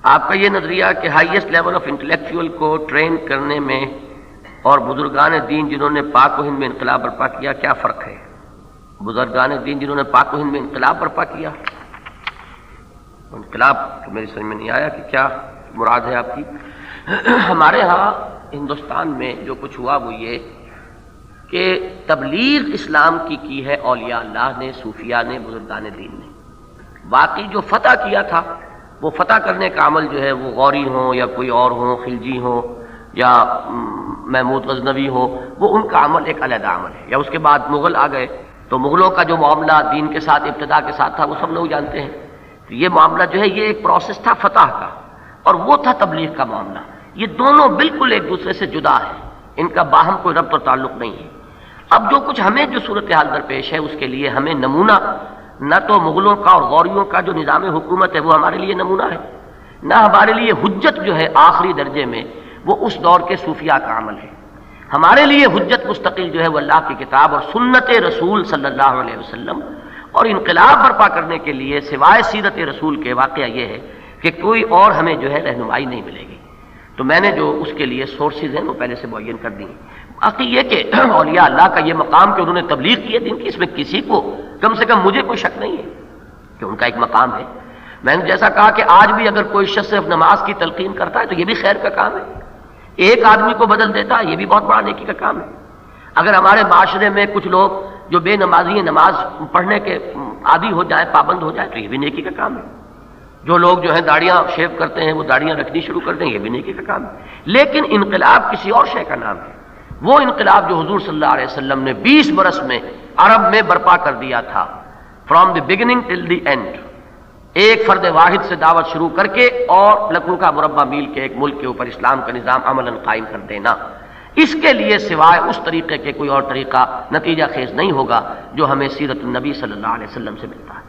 آپ کا یہ نظریہ کہ ہائیسٹ لیول آف انٹلیکچوئل کو ٹرین کرنے میں اور بزرگان دین جنہوں نے پاک و ہند میں انقلاب برپا کیا، کیا فرق ہے؟ بزرگان دین جنہوں نے پاک و ہند میں انقلاب برپا کیا، انقلاب تو میری سمجھ میں نہیں آیا کہ کیا مراد ہے آپ کی۔ ہمارے ہاں ہندوستان میں جو کچھ ہوا وہ یہ کہ تبلیغ اسلام کی ہے اولیاء اللہ نے، صوفیاء نے، بزرگان دین نے۔ باقی جو فتح کیا تھا وہ فتح کرنے کا عمل جو ہے وہ غوری ہوں یا کوئی اور ہوں، خلجی ہوں یا محمود غزنوی ہو، وہ ان کا عمل ایک علیحدہ عمل ہے۔ یا اس کے بعد مغل آ گئے تو مغلوں کا جو معاملہ دین کے ساتھ ابتدا کے ساتھ تھا وہ سب لوگ جانتے ہیں۔ تو یہ معاملہ جو ہے یہ ایک پروسیس تھا فتح کا، اور وہ تھا تبلیغ کا معاملہ۔ یہ دونوں بالکل ایک دوسرے سے جدا ہے، ان کا باہم کوئی ربط اور تعلق نہیں ہے۔ اب جو کچھ ہمیں جو صورتحال درپیش ہے اس کے لیے ہمیں نمونہ نہ تو مغلوں کا اور غوریوں کا جو نظام حکومت ہے وہ ہمارے لیے نمونہ ہے، نہ ہمارے لیے حجت جو ہے آخری درجے میں وہ اس دور کے صوفیاء کا عمل ہے۔ ہمارے لیے حجت مستقل جو ہے وہ اللہ کی کتاب اور سنت رسول صلی اللہ علیہ وسلم، اور انقلاب برپا کرنے کے لیے سوائے سیرت رسول کے واقعہ یہ ہے کہ کوئی اور ہمیں جو ہے رہنمائی نہیں ملے گی۔ تو میں نے جو اس کے لیے سورسز ہیں وہ پہلے سے معین کر دی ہیں۔ باقی یہ کہ اولیاء اللہ کا یہ مقام کہ انہوں نے تبلیغ کی ہے دین کی، اس میں کسی کو کم سے کم مجھے کوئی شک نہیں ہے کہ ان کا ایک مقام ہے۔ میں نے جیسا کہا کہ آج بھی اگر کوئی شخص صرف نماز کی تلقین کرتا ہے تو یہ بھی خیر کا کام ہے، ایک آدمی کو بدل دیتا ہے یہ بھی بہت بڑا نیکی کا کام ہے۔ اگر ہمارے معاشرے میں کچھ لوگ جو بے نمازی ہیں نماز پڑھنے کے عادی ہو جائیں، پابند ہو جائیں، تو یہ بھی نیکی کا کام ہے۔ جو لوگ جو ہیں داڑیاں شیو کرتے ہیں وہ داڑیاں رکھنی شروع کر دیں، یہ بھی نیکی کا کام ہے۔ لیکن انقلاب کسی اور شے کا نام ہے، وہ انقلاب جو حضور صلی اللہ علیہ وسلم نے 20 برس میں عرب میں برپا کر دیا تھا، from the beginning till the end, ایک فرد واحد سے دعوت شروع کر کے اور لکھوں کا مربع میل کے ایک ملک کے اوپر اسلام کا نظام عملاً قائم کر دینا، اس کے لیے سوائے اس طریقے کے کوئی اور طریقہ نتیجہ خیز نہیں ہوگا جو ہمیں سیرت النبی صلی اللہ علیہ وسلم سے ملتا ہے۔